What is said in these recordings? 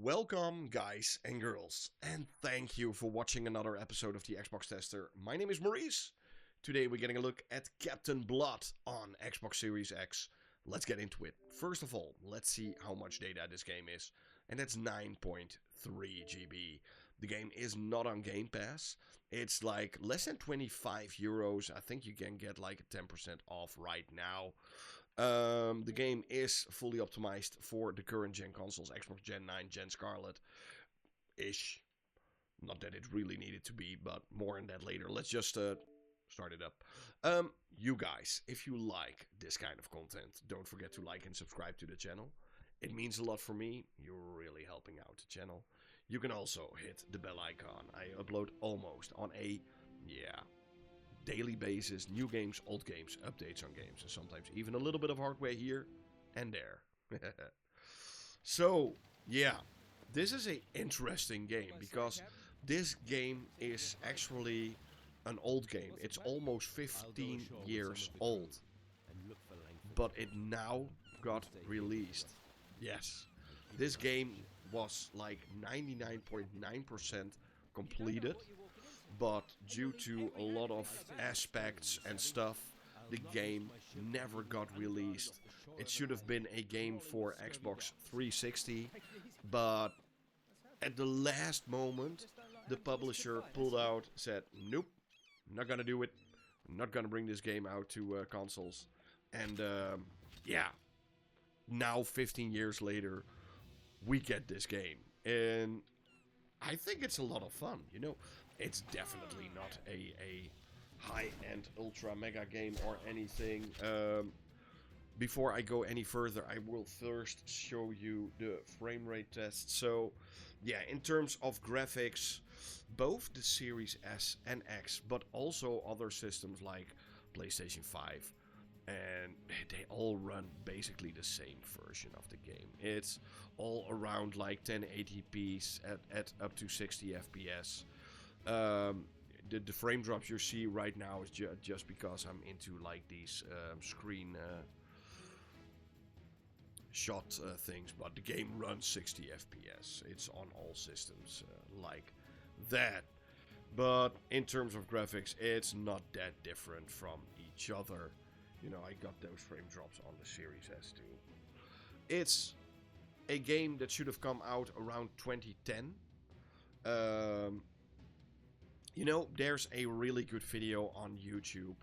Welcome guys and girls, and thank you for watching another episode of the Xbox Tester. My name is Maurice. Today we're getting a look at Captain Blood on Xbox Series X. Let's get into it. First of all, let's see how much data this game is, and that's 9.3 GB. The game is not on Gamepass. It's like less than 25 euros. I think you can get like a 10% off right now. The game is fully optimized for the current gen consoles, Xbox Gen 9, Gen Scarlet-ish. Not that it really needed to be, but more on that later. Let's just start it up. You guys, if you like this kind of content, don't forget to like and subscribe to the channel. It means a lot for me. You're really helping out the channel. You can also hit the bell icon. I upload almost on a, daily basis, new games, old games, updates on games, and sometimes even a little bit of hardware here and there. So, this is an interesting game because this game is actually an old game. It's almost 15 years old, but it now got released. Yes, this game was like 99.9% completed. But due to a lot of aspects and stuff, the game never got released. It should have been a game for Xbox 360, but at the last moment, the publisher pulled out, said, nope, not gonna do it. Not gonna bring this game out to consoles. And now 15 years later, we get this game. And I think it's a lot of fun, you know. It's definitely not a high-end ultra mega game or anything. Before I go any further, I will first show you the frame rate test. So, in terms of graphics, both the Series S and X, but also other systems like PlayStation 5, and they all run basically the same version of the game. It's all around like 1080p at up to 60 FPS. The frame drops you see right now is just because I'm into like these screen shot things, but the game runs 60 FPS. It's on all systems like that. But in terms of graphics, it's not that different from each other. You know, I got those frame drops on the Series S too. It's a game that should have come out around 2010. You know, there's a really good video on YouTube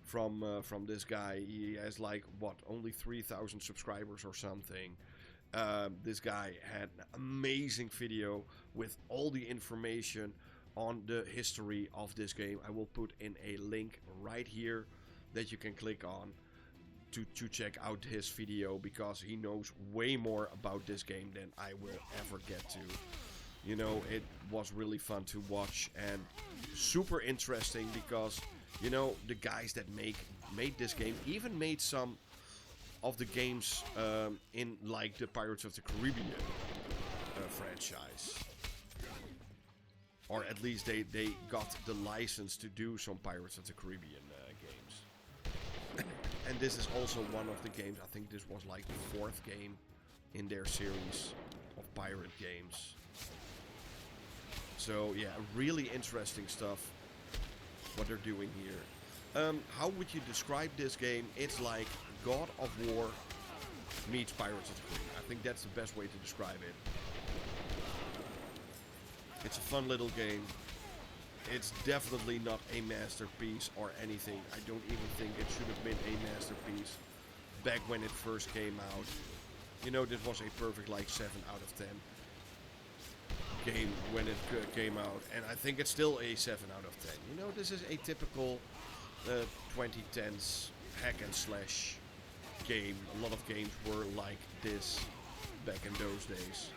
from this guy. He has like, only 3,000 subscribers or something. This guy had an amazing video with all the information on the history of this game. I will put in a link right here that you can click on to check out his video, because he knows way more about this game than I will ever get to. You know, it was really fun to watch and super interesting because, you know, the guys that made this game even made some of the games in like the Pirates of the Caribbean franchise. Or at least they got the license to do some Pirates of the Caribbean games. And this is also one of the games, I think this was like the 4th game in their series of pirate games. So really interesting stuff what they're doing here. How would you describe this game? It's like God of War meets Pirates of the Caribbean. I think that's the best way to describe it. It's a fun little game. It's definitely not a masterpiece or anything. I don't even think it should have been a masterpiece back when it first came out. You know, this was a perfect like 7 out of 10 game when it came out, and I think it's still a 7 out of 10. You know, this is a typical 2010s hack and slash game. A lot of games were like this back in those days.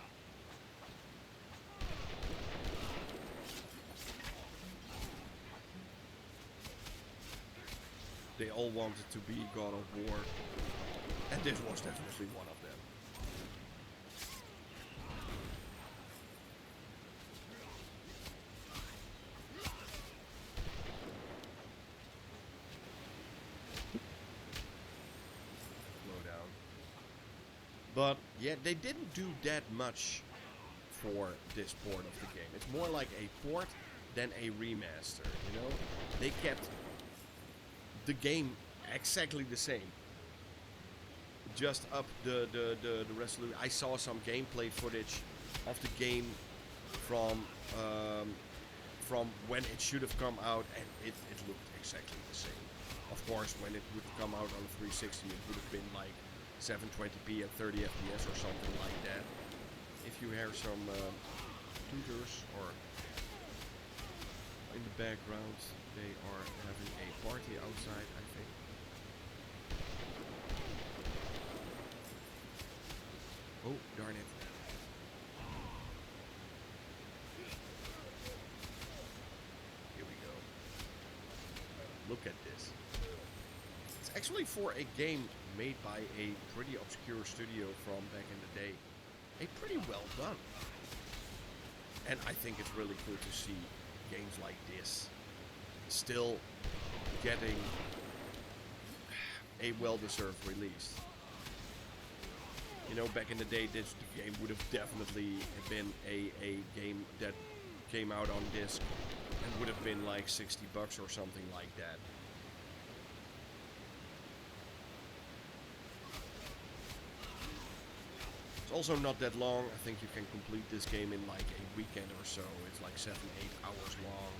They all wanted to be God of War, and this was definitely one of them. But they didn't do that much for this port of the game. It's more like a port than a remaster, you know? They kept the game exactly the same. Just up the resolution. I saw some gameplay footage of the game from when it should have come out, and it looked exactly the same. Of course, when it would come out on a 360, it would have been like 720p at 30 FPS or something like that. If you hear some tutors or in the background, they are having a party outside, I think. Oh, darn it. Here we go. Look at this. It's actually for a game made by a pretty obscure studio from back in the day. A pretty well done. And I think it's really cool to see games like this still getting a well-deserved release. You know, back in the day, this game would have definitely been a game that came out on disc and would have been like $60 or something like that. It's also not that long. I think you can complete this game in like a weekend or so. It's like 7-8 hours long.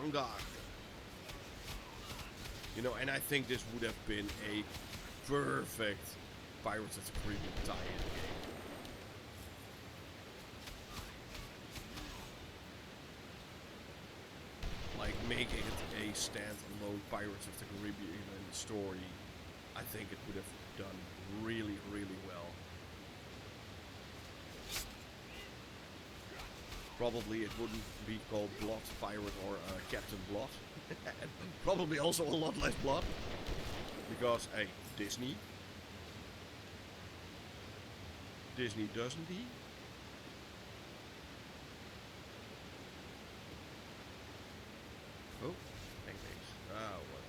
On guard. You know, and I think this would have been a perfect Pirates of the Caribbean tie-in game. Like making it a standalone Pirates of the Caribbean story, I think it would have done really, really well. Probably it wouldn't be called Blood Pirate or Captain Blood. And probably also a lot less blood. Because, hey, Disney. Disney doesn't he? Oh, pancakes. Ah, what?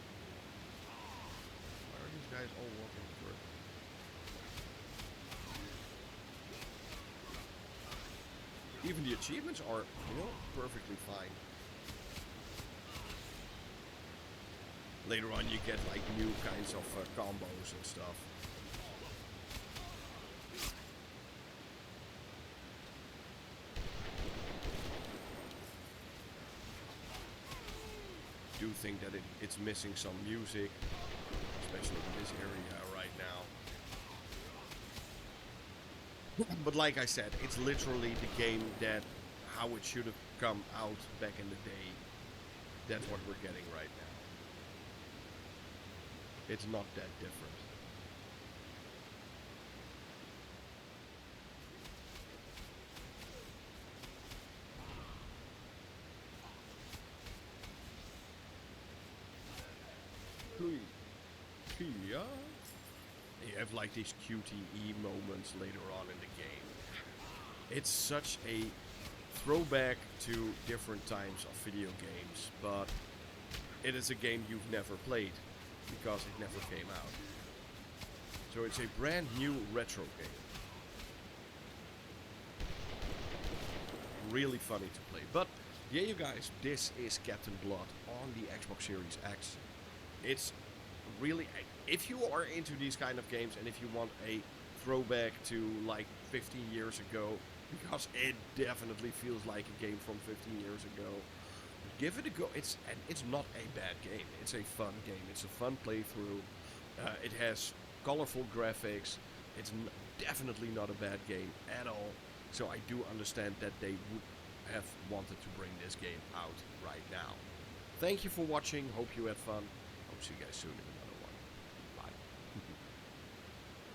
Why are these guys all walking through? Even the achievements are, you know, perfectly fine. Later on you get like new kinds of combos and stuff. I do think that it's missing some music, especially in this area right now. But like I said, it's literally the game that how it should have come out back in the day. That's what we're getting right now. It's not that different. Yeah. You have like these QTE moments later on in the game. It's such a throwback to different times of video games, but it is a game you've never played because it never came out. So it's a brand new retro game. Really funny to play. But yeah, you guys, this is Captain Blood on the Xbox Series X. It's really, if you are into these kind of games and if you want a throwback to like 15 years ago, because it definitely feels like a game from 15 years ago, give it a go. It's not a bad game. It's a fun game. It's a fun playthrough. It has colorful graphics. It's definitely not a bad game at all. So I do understand that they would have wanted to bring this game out right now. Thank you for watching. Hope you had fun. Hope to see you guys soon in the